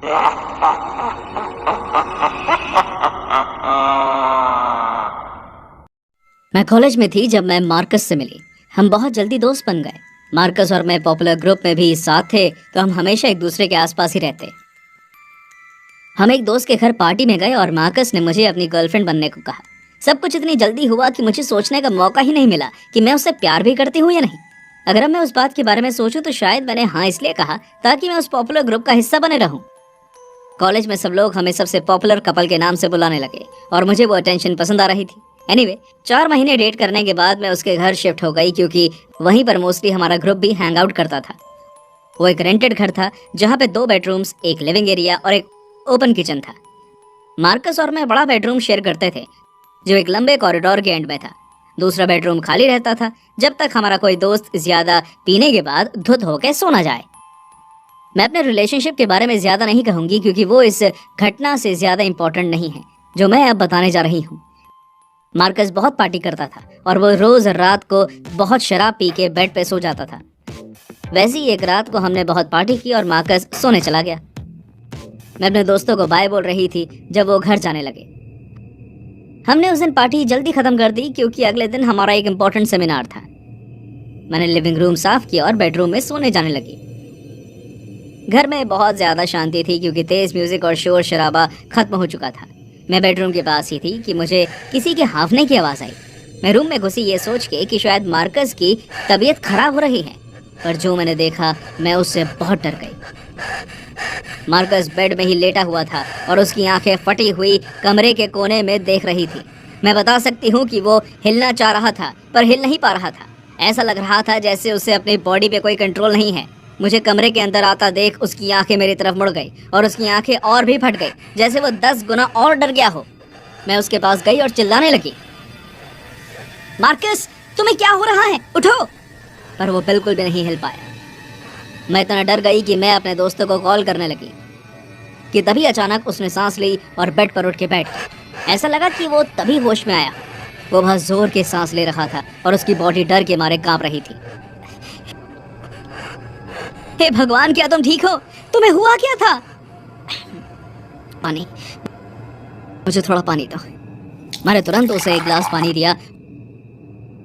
मैं कॉलेज में थी जब मैं मार्कस से मिली। हम बहुत जल्दी दोस्त बन गए। मार्कस और मैं पॉपुलर ग्रुप में भी साथ थे, तो हम हमेशा एक दूसरे के आसपास ही रहते। हम एक दोस्त के घर पार्टी में गए और मार्कस ने मुझे अपनी गर्लफ्रेंड बनने को कहा। सब कुछ इतनी जल्दी हुआ कि मुझे सोचने का मौका ही नहीं मिला कि मैं उससे प्यार भी करती हूँ या नहीं। अगर अब मैं उस बात के बारे में सोचूं तो शायद मैंने हाँ इसलिए कहा ताकि मैं उस पॉपुलर ग्रुप का हिस्सा बने रहूं। कॉलेज में सब लोग हमें सबसे पॉपुलर कपल के नाम से बुलाने लगे और मुझे वो अटेंशन पसंद आ रही थी। एनीवे, 4 महीने डेट करने के बाद मैं उसके घर शिफ्ट हो गई, क्योंकि वहीं पर मोस्टली हमारा ग्रुप भी हैंग आउट करता था। वो एक रेंटेड घर था जहाँ पे 2 बेडरूम्स, एक लिविंग एरिया और एक ओपन किचन था। मार्कस और मैं बड़ा बेडरूम शेयर करते थे जो एक लंबे कॉरिडोर के एंड में था। दूसरा बेडरूम खाली रहता था जब तक हमारा कोई दोस्त ज्यादा पीने के बाद धुत होकर सो ना जाए। मैं अपने रिलेशनशिप के बारे में ज्यादा नहीं कहूंगी, क्योंकि वो इस घटना से ज्यादा इंपॉर्टेंट नहीं है जो मैं अब बताने जा रही हूँ। मार्कस बहुत पार्टी करता था और वो रोज रात को बहुत शराब पी के बेड पे सो जाता था। वैसे ही एक रात को हमने बहुत पार्टी की और मार्कस सोने चला गया। मैं अपने दोस्तों को बाय बोल रही थी जब वो घर जाने लगे। हमने उस दिन पार्टी जल्दी खत्म कर दी क्योंकि अगले दिन हमारा एक इम्पोर्टेंट सेमिनार था। मैंने लिविंग रूम साफ किया और बेडरूम में सोने जाने लगी। घर में बहुत ज्यादा शांति थी क्योंकि तेज म्यूजिक और शोर शराबा खत्म हो चुका था। मैं बेडरूम के पास ही थी कि मुझे किसी के हांफने की आवाज आई। मैं रूम में घुसी ये सोच के कि शायद मार्कस की तबीयत खराब हो रही है, पर जो मैंने देखा मैं उससे बहुत डर गई। मार्कस बेड में ही लेटा हुआ था और उसकी आंखें फटी हुई कमरे के कोने में देख रही थी। मैं बता सकती हूँ कि वो हिलना चाह रहा था पर हिल नहीं पा रहा था। ऐसा लग रहा था जैसे उसे अपनी बॉडी पे कोई कंट्रोल नहीं है। मुझे कमरे के अंदर आता देख उसकी आंखें मेरी तरफ मुड़ गई और उसकी आंखें और भी फट गई, जैसे वो 10 गुना और डर गया हो। मैं उसके पास गई और चिल्लाने लगी, मार्कस तुम्हें क्या हो रहा है, उठो। पर वो बिल्कुल भी नहीं हिल पाया। मैं इतना डर गई कि मैं अपने दोस्तों को कॉल करने लगी कि तभी अचानक उसने सांस ली और बेड पर उठ के बैठ गया। ऐसा लगा कि वो तभी होश में आया। वो बहुत जोर के सांस ले रहा था और उसकी बॉडी डर के मारे कांप रही थी। हे भगवान, क्या तुम ठीक हो? तुम्हें हुआ क्या था? पानी, मुझे थोड़ा पानी दो। मैंने तुरंत उसे एक गिलास पानी दिया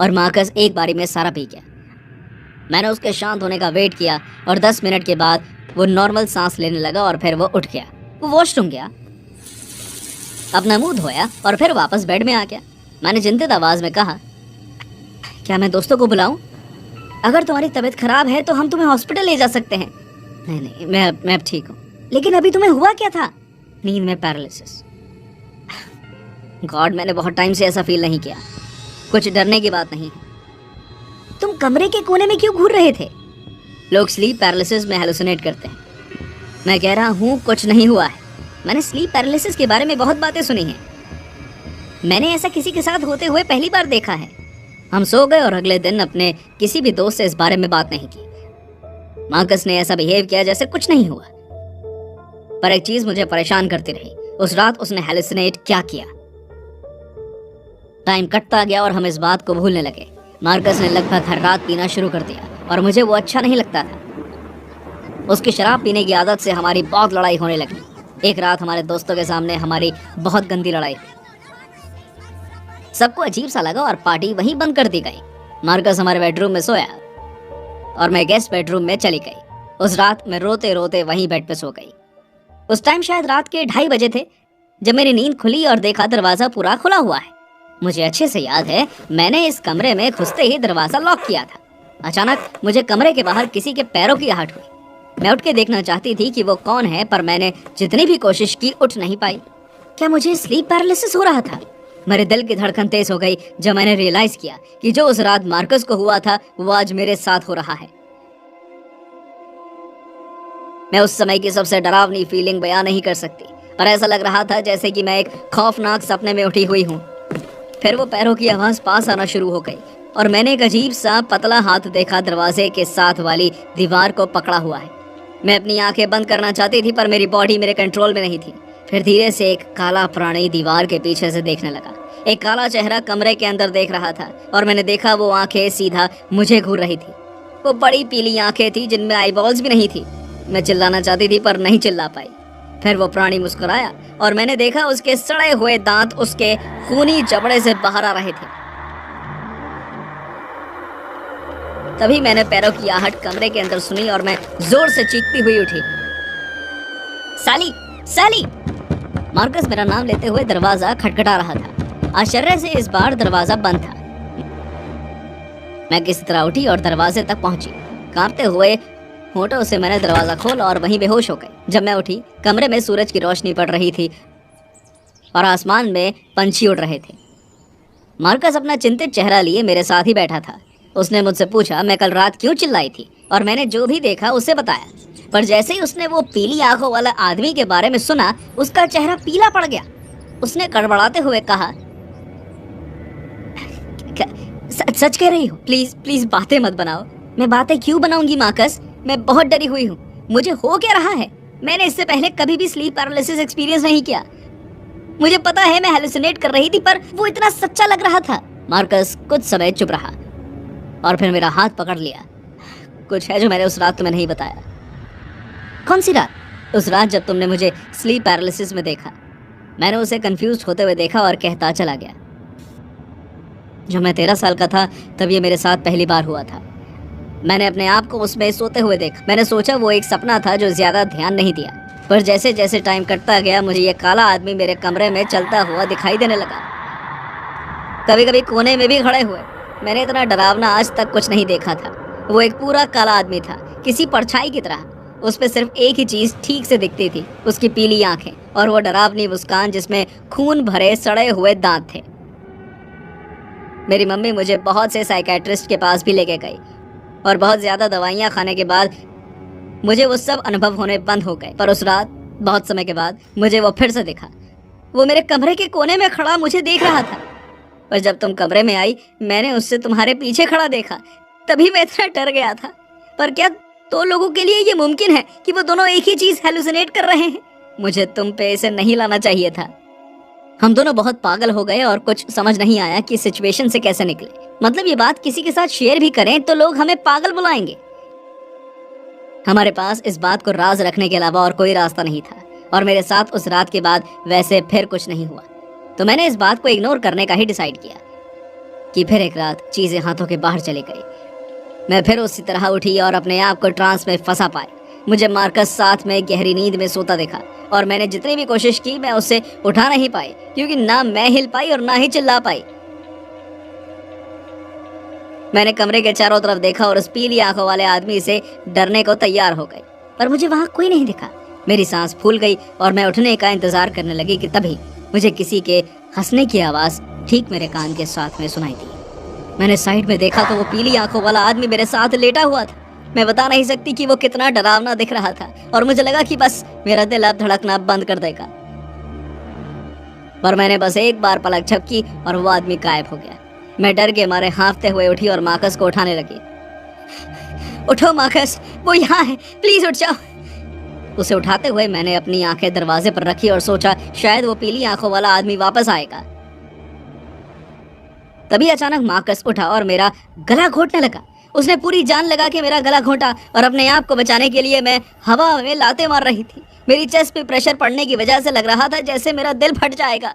और मार्कस एक बारी में सारा पी गया। मैंने उसके शांत होने का वेट किया और 10 मिनट के बाद वो नॉर्मल सांस लेने लगा और फिर वो उठ गया। वो वॉशरूम गया, अपना मुंह धोया और फिर वापस बेड में आ गया। मैंने चिंतित आवाज में कहा, क्या मैं दोस्तों को बुलाऊं? अगर तुम्हारी तबीयत खराब है तो हम तुम्हें हॉस्पिटल ले जा सकते हैं। नहीं, मैं अब ठीक हूँ। लेकिन अभी तुम्हें हुआ क्या था? नींद में पैरालिसिस। गॉड, मैंने बहुत टाइम से ऐसा फील नहीं किया। कुछ डरने की बात नहीं है। तुम कमरे के कोने में क्यों घूर रहे थे? लोग स्लीप पैरालिसिस में हेलुसिनेट करते हैं। मैं कह रहा हूँ कुछ नहीं हुआ है। मैंने स्लीप पैरालिसिस के बारे में बहुत बातें सुनी हैं। मैंने ऐसा किसी के साथ होते हुए पहली बार देखा है। हम सो गए और अगले दिन अपने किसी भी दोस्त से इस बारे में बात नहीं की। मार्कस ने ऐसा बिहेव किया जैसे कुछ नहीं हुआ। पर एक चीज मुझे परेशान करती रही, उस रात उसने हेलुसिनेट क्या किया। टाइम कटता गया और हम इस बात को भूलने लगे। मार्कस ने लगभग हर रात पीना शुरू कर दिया और मुझे वो अच्छा नहीं लगता था। उसकी शराब पीने की आदत से हमारी बहुत लड़ाई होने लगी। एक रात हमारे दोस्तों के सामने हमारी बहुत गंदी लड़ाई हुई। सबको अजीब सा लगा और पार्टी वहीं बंद कर दी गई। मार्कस हमारे बेडरूम में सोया और मैं गेस्ट बेडरूम में चली गई। उस रात मैं रोते रोते वहीं बेड पे सो गई। उस टाइम शायद रात के 2:30 बजे थे जब मेरी नींद खुली और देखा दरवाजा पूरा खुला हुआ है। मुझे अच्छे से याद है, मैंने इस कमरे में घुसते ही दरवाजा लॉक किया था। अचानक मुझे कमरे के बाहर किसी के पैरों की आहट हुई। मैं उठ के देखना चाहती थी कि वो कौन है, पर मैंने जितनी भी कोशिश की उठ नहीं पाई। क्या मुझे स्लीप पैरालिसिस हो रहा था? मेरे दिल की धड़कन तेज हो गई जब मैंने रियलाइज किया कि जो उस रात मार्कस को हुआ था वो आज मेरे साथ हो रहा है। मैं उस समय की सबसे डरावनी फीलिंग बयां नहीं कर सकती, पर ऐसा लग रहा था जैसे कि मैं एक खौफनाक सपने में उठी हुई हूँ। फिर वो पैरों की आवाज पास आना शुरू हो गई और मैंने एक अजीब सा पतला हाथ देखा दरवाजे के साथ वाली दीवार को पकड़ा हुआ है। मैं अपनी आंखें बंद करना चाहती थी पर मेरी बॉडी मेरे कंट्रोल में नहीं थी। फिर धीरे से एक काला प्राणी दीवार के पीछे से देखने लगा। एक काला चेहरा कमरे के अंदर देख रहा था और मैंने देखा वो आंखें सीधा मुझे घूर रही थी। वो बड़ी पीली आंखें थी जिनमें आईबॉल्स भी नहीं थी। मैं चिल्लाना चाहती थी पर नहीं चिल्ला पाई। फिर वो प्राणी मुस्कुराया और मैंने देखा उसके सड़े हुए दांत उसके खूनी जबड़े से बाहर आ रहे थे। तभी मैंने पैरों की आहट कमरे के अंदर सुनी और मैं जोर से चीखती हुई उठी, साली साली। मार्कस मेरा नाम लेते हुए दरवाजा खटखटा रहा था। आश्चर्य से इस बार दरवाजा बंद था। मैं किसी तरह उठी और दरवाजे तक पहुंची। कांपते हुए होठों से मैंने दरवाजा खोला और वहीं बेहोश हो गई। जब मैं उठी, कमरे में सूरज की रोशनी पड़ रही थी और आसमान में पंछी उड़ रहे थे। मार्कस अपना चिंतित चेहरा लिए मेरे साथ ही बैठा था। उसने मुझसे पूछा मैं कल रात क्यों चिल्लाई थी और मैंने जो भी देखा उसे बताया। पर जैसे ही उसने वो पीली आंखों वाला आदमी के बारे में सुना, उसका चेहरा पीला पड़ गया। उसने कड़बड़ाते हुए कहा, सच कह रही हो? प्लीज प्लीज बातें मत बनाओ। मैं बातें क्यों बनाऊंगी मार्कस? मैं बहुत डरी हुई हूँ। मुझे हो क्या रहा है? मैंने इससे पहले कभी भी स्लीप पैरालिसिस एक्सपीरियंस नहीं किया। मुझे पता है मैं हेलुसिनेट कर रही थी, पर वो इतना सच्चा लग रहा था। मार्कस कुछ समय चुप रहा और फिर मेरा हाथ पकड़ लिया। कुछ है जो मैंने उस रात तुम्हें नहीं बताया। कौन सी रात? उस रात जब तुमने मुझे स्लीप पैरालिसिस में देखा। मैंने उसे कंफ्यूज होते हुए देखा और कहता चला गया, जब मैं 13 साल का था तब ये मेरे साथ पहली बार हुआ था। मैंने अपने आप को उसमें सोते हुए देखा। मैंने सोचा वो एक सपना था जो ज्यादा ध्यान नहीं दिया। पर जैसे जैसे टाइम कटता गया, मुझे ये काला आदमी मेरे कमरे में चलता हुआ दिखाई देने लगा। कभी कभी कोने में भी खड़े हुए। मैंने इतना डरावना आज तक कुछ नहीं देखा था। वो एक पूरा काला आदमी था, किसी परछाई की तरह। उस पे सिर्फ एक ही चीज ठीक से दिखती थी, उसकी पीली आंखें और वो डरावनी मुस्कान जिसमें खून भरे सड़े हुए दांत थे। मेरी मम्मी मुझे बहुत से साइकेट्रिस्ट के पास भी लेके गई और बहुत ज्यादा दवाइयाँ खाने के बाद मुझे वो सब अनुभव होने बंद हो गए। पर उस रात बहुत समय के बाद मुझे वो फिर से दिखा। वो मेरे कमरे के कोने में खड़ा मुझे देख रहा था। पर जब तुम कमरे में आई, मैंने उससे तुम्हारे पीछे खड़ा देखा। तभी मैं इतना डर गया था। पर क्या दो लोगों के लिए ये मुमकिन है कि वो दोनों एक ही चीज हेलुसिनेट कर रहे हैं? मुझे तुम पे इसे नहीं लाना चाहिए था। हम दोनों बहुत पागल हो गए और कुछ समझ नहीं आया कि सिचुएशन से कैसे निकले। मतलब ये बात किसी के साथ शेयर भी करें तो लोग हमें पागल बुलाएंगे। हमारे पास इस बात को राज रखने के अलावा और कोई रास्ता नहीं था। और मेरे साथ उस रात के बाद वैसे फिर कुछ नहीं हुआ, तो मैंने इस बात को इग्नोर करने का ही डिसाइड किया कि फिर एक रात चीजें हाथों के बाहर चली गई। मैं फिर उसी तरह उठी और अपने आप को ट्रांस में फंसा पाई। मुझे मार्कस साथ में गहरी नींद में सोता देखा और मैंने जितनी भी कोशिश की मैं उसे उठा नहीं पाई, क्योंकि ना मैं हिल पाई और ना ही चिल्ला पाई। मैंने कमरे के चारों तरफ देखा और उस पीली आंखों वाले आदमी से डरने को तैयार हो गई, पर मुझे वहां कोई नहीं दिखा। मेरी सांस फूल गई और मैं उठने का इंतजार करने लगी कि तभी मुझे किसी के हंसने की आवाज ठीक मेरे कान के साथ में सुनाई दी। मैंने साइड में देखा तो वो पीली आंखों वाला आदमी मेरे साथ लेटा हुआ था। मैं बता नहीं सकती कि वो कितना डरावना दिख रहा था और मुझे लगा कि बस मेरा दिल अब धड़कना बंद कर देगा। पर मैंने बस एक बार पलक झपकी और वो आदमी गायब हो गया। मैं डर के मारे हाँफते हुए उठी और मार्कस को उठाने लगी। उठो मार्कस, वो यहाँ है, प्लीज उठ जाओ। उसे उठाते हुए मैंने अपनी आंखें दरवाजे पर रखी और सोचा शायद वो पीली आंखों वाला आदमी वापस आएगा। तभी अचानक मार्कस उठा और मेरा गला घोंटने लगा। उसने पूरी जान लगा के मेरा गला घोंटा और अपने आप को बचाने के लिए मैं हवा में लाते मार रही थी। मेरी चेस्ट पे प्रेशर पड़ने की वजह से लग रहा था जैसे मेरा दिल फट जाएगा।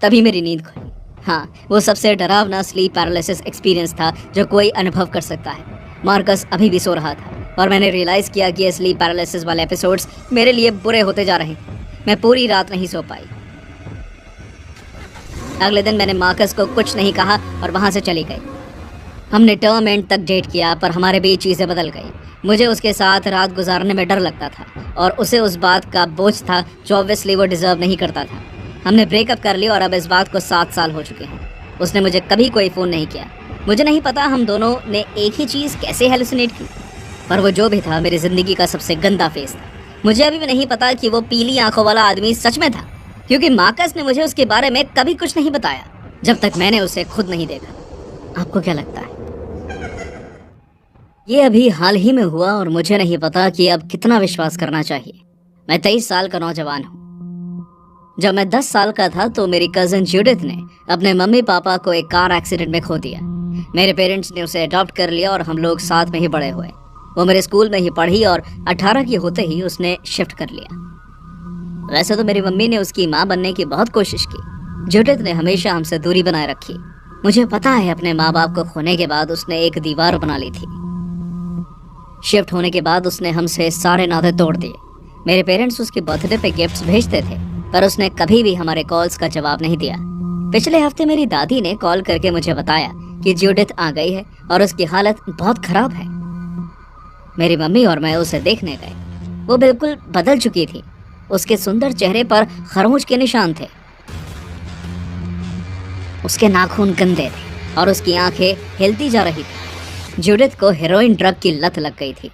तभी मेरी नींद खुली। हाँ, वो सबसे डरावना स्लीप पैरालिसिस एक्सपीरियंस था जो कोई अनुभव कर सकता है। मार्कस अभी भी सो रहा था और मैंने रियलाइज किया कि ये स्लीप पैरालिसिस वाले एपिसोड्स मेरे लिए बुरे होते जा रहे हैं। मैं पूरी रात नहीं सो पाई। अगले दिन मैंने मार्कस को कुछ नहीं कहा और वहां से चली गई। हमने टर्म एंड तक डेट किया, पर हमारे बीच चीज़ें बदल गई। मुझे उसके साथ रात गुजारने में डर लगता था और उसे उस बात का बोझ था जो ऑब्वियसली वो डिजर्व नहीं करता था। हमने ब्रेकअप कर लिया और अब इस बात को 7 साल हो चुके हैं। उसने मुझे कभी कोई फ़ोन नहीं किया। मुझे नहीं पता हम दोनों ने एक ही चीज़ कैसे हेलुसिनेट की, पर वो जो भी था मेरी ज़िंदगी का सबसे गंदा फेस था। मुझे अभी भी नहीं पता कि वो पीली आंखों वाला आदमी सच में था, क्योंकि मार्कस ने मुझे उसके बारे में कभी कुछ नहीं बताया जब तक मैंने उसे खुद नहीं देखा। आपको क्या लगता है? ये अभी हाल ही में हुआ और मुझे नहीं पता कि अब कितना विश्वास करना चाहिए। मैं 23 साल का नौजवान हूँ। जब मैं 10 साल का था तो मेरी कजन जूडिथ ने अपने मम्मी पापा को एक कार एक्सीडेंट में खो दिया। मेरे पेरेंट्स ने उसे अडॉप्ट कर लिया और हम लोग साथ में ही बड़े हुए। वो मेरे स्कूल में ही पढ़ी और 18 की होते ही उसने शिफ्ट कर लिया। वैसे तो मेरी मम्मी ने उसकी माँ बनने की बहुत कोशिश की। जूडिथ ने हमेशा हमसे दूरी बनाए रखी। मुझे पता है अपने माँ बाप को खोने के बाद उसने एक दीवार बना ली थी। शिफ्ट होने के बाद उसने हमसे सारे नाते तोड़ दिए। मेरे पेरेंट्स उसके बर्थडे पे गिफ्ट्स भेजते थे, पर उसने कभी भी हमारे कॉल्स का जवाब नहीं दिया। पिछले हफ्ते मेरी दादी ने कॉल करके मुझे बताया कि जूडिथ आ गई है और उसकी हालत बहुत खराब है। मेरी मम्मी और मैं उसे देखने गए। वो बिल्कुल बदल चुकी थी। उसके सुंदर चेहरे पर खरोंच के निशान थे, उसके नाखून गंदे थे और उसकी आंखें हिलती जा रही थी। जूडिथ को हेरोइन ड्रग की लत लग गई थी।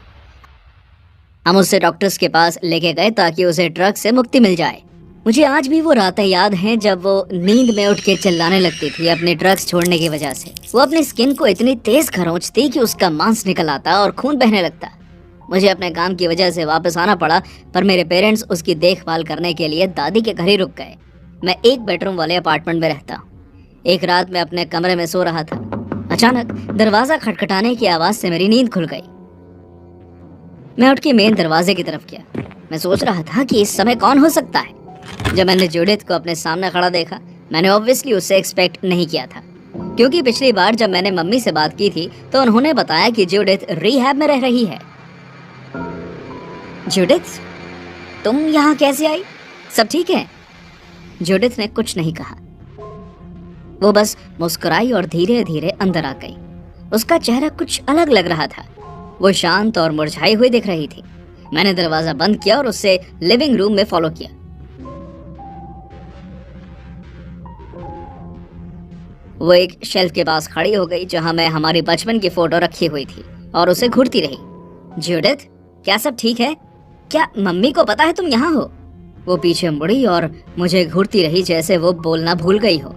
हम उसे डॉक्टर्स के पास लेके गए ताकि उसे ड्रग से मुक्ति मिल जाए। मुझे आज भी वो रातें याद हैं जब वो नींद में उठ के चिल्लाने लगती थी अपने ड्रग्स छोड़ने की वजह से। वो अपनी स्किन को इतनी तेज खरोंचती कि उसका मांस निकल आता और खून बहने लगता। मुझे अपने काम की वजह से वापस आना पड़ा, पर मेरे पेरेंट्स उसकी देखभाल करने के लिए दादी के घर ही रुक गए। मैं एक बेडरूम वाले अपार्टमेंट में रहता हूँ। एक रात मैं अपने कमरे में सो रहा था। अचानक दरवाजा खटखटाने की आवाज से मेरी नींद खुल गई। मैं उठ के मेन दरवाजे की तरफ गया। मैं सोच रहा था कि इस समय कौन हो सकता है। जब मैंने जूडिथ को अपने सामने खड़ा देखा, मैंने ऑब्वियसली उससे एक्सपेक्ट नहीं किया था, क्योंकि पिछली बार जब मैंने मम्मी से बात की थी तो उन्होंने बताया कि जूडिथ रिहैब में रह रही है। जूडिथ, तुम यहाँ कैसे आई? सब ठीक है? जूडिथ ने कुछ नहीं कहा। वो बस मुस्कुराई और धीरे धीरे अंदर आ गई। उसका चेहरा कुछ अलग लग रहा था। वो शांत और मुरझाई हुई दिख रही थी। मैंने दरवाजा बंद किया और उससे लिविंग रूम में फॉलो किया। वो एक शेल्फ के पास खड़ी हो गई जहां मैं हमारी बचपन की फोटो रखी हुई थी और उसे घूरती रही। जूडिथ, क्या सब ठीक है? क्या मम्मी को पता है तुम यहाँ हो? वो पीछे मुड़ी और मुझे घूरती रही जैसे वो बोलना भूल गई हो।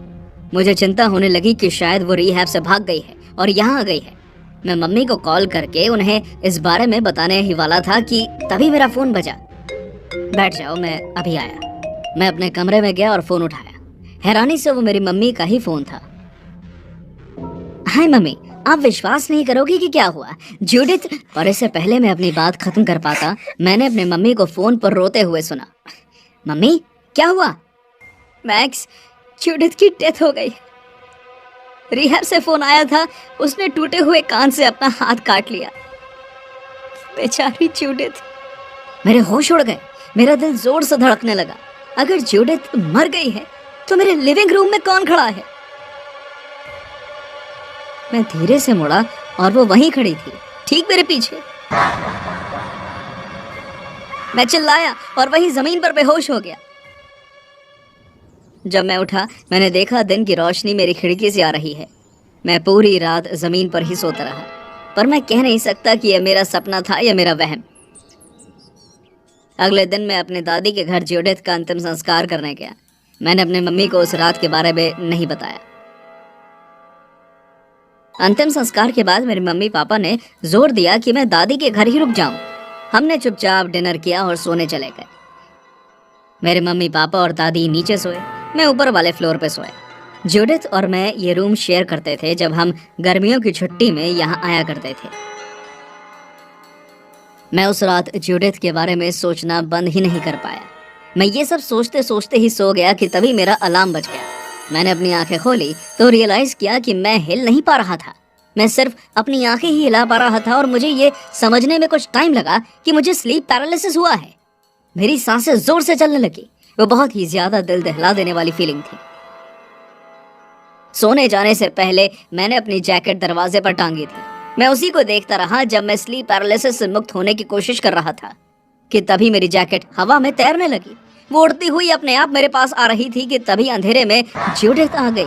मुझे चिंता होने लगी कि शायद वो रिहैब से भाग गई है और यहाँ आ गई है। मैं मम्मी को कॉल करके उन्हें इस बारे में बताने ही वाला था कि तभी मेरा फोन बजा। बैठ जाओ, मैं अभी आया। मैं अपने कमरे में गया और फोन उठाया। हैरानी से वो मेरी मम्मी का ही फोन था। हाय मम्मी, आप विश्वास नहीं करोगे कि क्या हुआ। जूडिथ। और इससे पहले मैं अपनी बात खत्म कर पाता, मैंने अपने मम्मी को फोन पर रोते हुए सुना। मम्मी, क्या हुआ? मैक्स, जूडिथ की डेथ हो गई। रिहैब से फोन आया था, उसने टूटे हुए कान से अपना हाथ काट लिया। बेचारी जूडिथ। मेरे होश उड़ गए। मेरा दिल जोर से धड़कने लगा। अगर जूडिथ मर गई है तो मेरे लिविंग रूम में कौन खड़ा है? मैं धीरे से मुड़ा और वो वहीं खड़ी थी, ठीक मेरे पीछे। मैं चिल्लाया और वहीं जमीन पर बेहोश हो गया। जब मैं उठा, मैंने देखा दिन की रोशनी मेरी खिड़की से आ रही है। मैं पूरी रात जमीन पर ही सोता रहा, पर मैं कह नहीं सकता कि यह मेरा सपना था या मेरा वहम। अगले दिन मैं अपने दादी के घर जूडिथ का अंतिम संस्कार करने गया। मैंने अपने मम्मी को उस रात के बारे में नहीं बताया। अंतिम संस्कार के बाद मेरे मम्मी पापा ने जोर दिया कि मैं दादी के घर ही रुक जाऊं। हमने चुपचाप डिनर किया और सोने चले गए। मेरे मम्मी पापा और दादी नीचे सोए, मैं ऊपर वाले फ्लोर पे सोया। जूडिथ और मैं ये रूम शेयर करते थे जब हम गर्मियों की छुट्टी में यहाँ आया करते थे। मैं उस रात जूडिथ के बारे में सोचना बंद ही नहीं कर पाया। मैं ये सब सोचते सोचते ही सो गया कि तभी मेरा अलार्म बज गया। मैंने अपनी आंखें खोली तो रियलाइज किया कि मैं हिल नहीं पा रहा था। मैं सिर्फ अपनी आंखें ही हिला पा रहा था और मुझे ये समझने में कुछ टाइम लगा कि मुझे स्लीप पैरालिसिस हुआ है। मेरी सांसें जोर से चलने लगी। वो बहुत ही ज्यादा दिल दहला देने वाली फीलिंग थी। सोने जाने से पहले मैंने अपनी जैकेट दरवाजे पर टांगी थी। मैं उसी को देखता रहा जब मैं स्लीप पैरालिसिस से मुक्त होने की कोशिश कर रहा था कि तभी मेरी जैकेट हवा में तैरने लगी। वो उड़ती हुई अपने आप मेरे पास आ रही थी कि तभी अंधेरे में जूडिथ आ गई।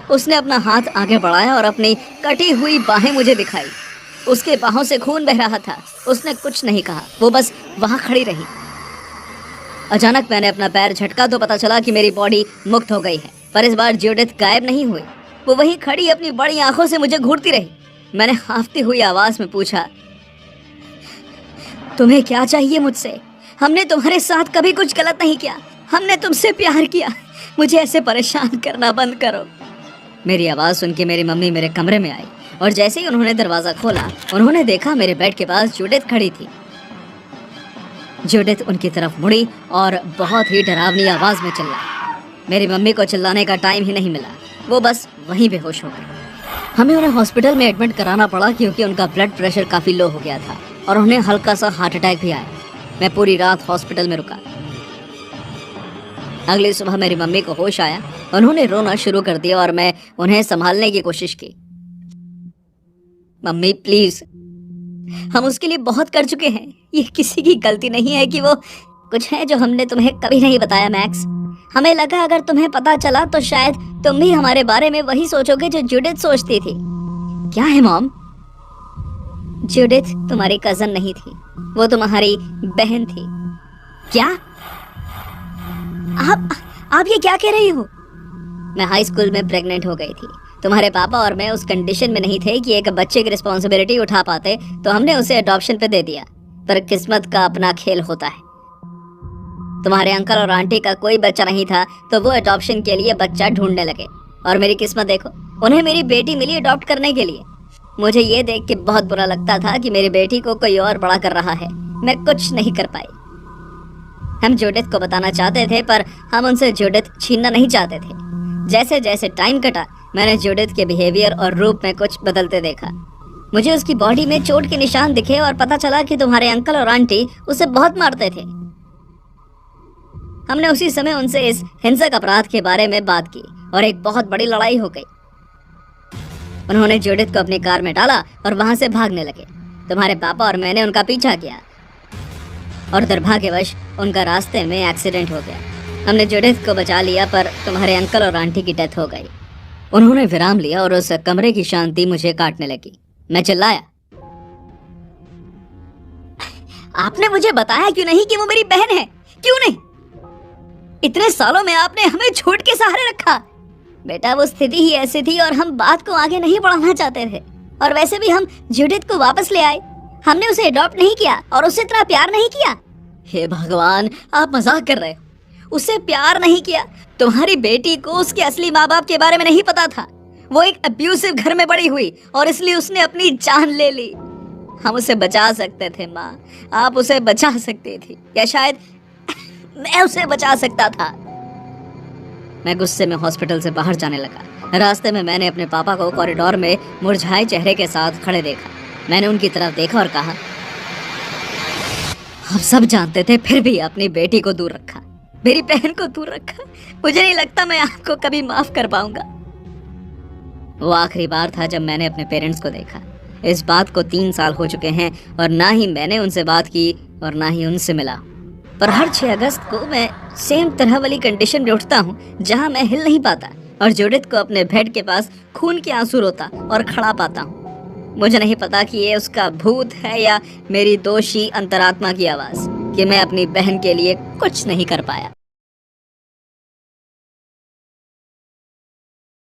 उसने अपना हाथ आगे बढ़ाया और अपनी कटी हुई बाहें मुझे दिखाई। उसके बाहों से खून बह रहा था। उसने कुछ नहीं कहा, वो बस वहां खड़ी रही। अचानक मैंने अपना पैर झटका तो पता चला कि मेरी बॉडी मुक्त हो गई है, पर इस बार जूडिथ गायब नहीं हुई। वो वहीं खड़ी अपनी बड़ी आंखों से मुझे घूरती रही। मैंने हांफती हुई आवाज में पूछा, तुम्हें क्या चाहिए मुझसे? हमने तुम्हारे साथ कभी कुछ गलत नहीं किया। हमने तुमसे प्यार किया। मुझे ऐसे परेशान करना बंद करो। मेरी आवाज सुन के मेरी मम्मी मेरे कमरे में आई और जैसे ही उन्होंने दरवाजा खोला, उन्होंने देखा मेरे बेड के पास जूडिथ खड़ी थी। जूडिथ उनकी तरफ मुड़ी और बहुत ही डरावनी आवाज में चिल्लाई। मेरी मम्मी को चिल्लाने का टाइम ही नहीं मिला, वो बस वहीं बेहोश हो गई। हमें उन्हें हॉस्पिटल में एडमिट कराना पड़ा क्योंकि उनका ब्लड प्रेशर काफी लो हो गया था और उन्हें हल्का सा हार्ट अटैक भी आया। मैं पूरी रात हॉस्पिटल में रुका। अगली सुबह मेरी मम्मी को होश आया, उन्होंने रोना शुरू कर दिया और मैं उन्हें संभालने की कोशिश की। मम्मी प्लीज, हम उसके लिए बहुत कर चुके हैं, ये किसी की गलती नहीं है कि वो कुछ है जो हमने तुम्हें कभी नहीं बताया मैक्स। हमें लगा अगर तुम्हें पता चला तो शायद तुम भी हमारे बारे में वही सोचोगे जो जूडिथ सोचती थी। क्या है मॉम? जूडिथ तुम्हारी कजन नहीं थी, वो तुम्हारी बहन थी। क्या? आप ये क्या कह रही हो? मैं हाई स्कूल में प्रेग्नेंट हो गई थी। तुम्हारे पापा और मैं उस कंडीशन में नहीं थे कि एक बच्चे की रिस्पॉन्सिबिलिटी उठा पाते, तो हमने उसे अडॉप्शन पे दे दिया। पर किस्मत का अपना खेल होता है। तुम्हारे अंकल और आंटी का कोई बच्चा नहीं था, तो वो अडॉप्शन के लिए बच्चा ढूंढने लगे और मेरी किस्मत देखो, उन्हें मेरी बेटी मिली अडॉप्ट करने के लिए। मुझे ये देख के बहुत बुरा लगता था कि मेरी बेटी को कोई और बड़ा कर रहा है। मैं कुछ नहीं कर पाई। हम जूडिथ को बताना चाहते थे, पर हम उनसे जूडिथ छीनना नहीं चाहते थे। जैसे जैसे टाइम कटा, मैंने जूडिथ के बिहेवियर और रूप में कुछ बदलते देखा। मुझे उसकी बॉडी में चोट के निशान दिखे और पता चला कि तुम्हारे अंकल और आंटी उसे बहुत मारते थे। हमने उसी समय उनसे इस हिंसक अपराध के बारे में बात की और एक बहुत बड़ी लड़ाई हो गई। उन्होंने जूडिथ को अपनी कार में डाला और वहां से भागने लगे। तुम्हारे पापा और मैंने उनका पीछा किया और दुर्भाग्यवश उनका रास्ते में एक्सीडेंट हो गया। हमने जूडिथ को बचा लिया, पर तुम्हारे अंकल और आंटी की डेथ हो गई। उन्होंने विराम लिया और उस कमरे की शांति मुझे काटने लगी। मैं चिल्लाया, आपने मुझे बताया क्यों नहीं कि वो मेरी बहन है? क्यों नहीं? इतने सालों में आपने हमें झूठ के सहारे रखा। बेटा, वो स्थिति ही ऐसी थी और हम बात को आगे नहीं बढ़ाना चाहते थे। और वैसे भी हम जूडिथ को वापस ले आए। हमने उसे अडॉप्ट नहीं किया और उससे इतना प्यार नहीं किया। हे भगवान, आप मजाक कर रहे हो। उससे प्यार नहीं किया? तुम्हारी बेटी को उसके असली माँ बाप के बारे में नहीं पता था। वो एक अब्यूसिव घर में बड़ी हुई और इसलिए उसने अपनी जान ले ली। हम उसे बचा सकते थे माँ, आप उसे बचा सकती थी, या शायद मैं उसे बचा सकता था। मैं गुस्से में हॉस्पिटल से बाहर जाने लगा। रास्ते में मैंने अपने पापा को कॉरिडोर में मुरझाए चेहरे के साथ खड़े देखा। मैंने उनकी तरफ देखा और कहा, हम सब जानते थे, फिर भी अपनी बेटी को दूर रखा, मेरी बहन को दूर रखा। मुझे नहीं लगता मैं आपको कभी माफ कर पाऊंगा। वो आखिरी बार था जब मैंने अपने पेरेंट्स को देखा। इस बात को 3 साल हो चुके हैं और ना ही मैंने उनसे बात की और ना ही उनसे मिला। पर हर 6 अगस्त को मैं सेम तरह वाली कंडीशन में उठता हूँ जहाँ मैं हिल नहीं पाता और जूडिथ को अपने बेड के पास खून के आंसू रोता और खड़ा पाता हूँ। मुझे नहीं पता कि ये उसका भूत है या मेरी दोषी अंतरात्मा की आवाज कि मैं अपनी बहन के लिए कुछ नहीं कर पाया।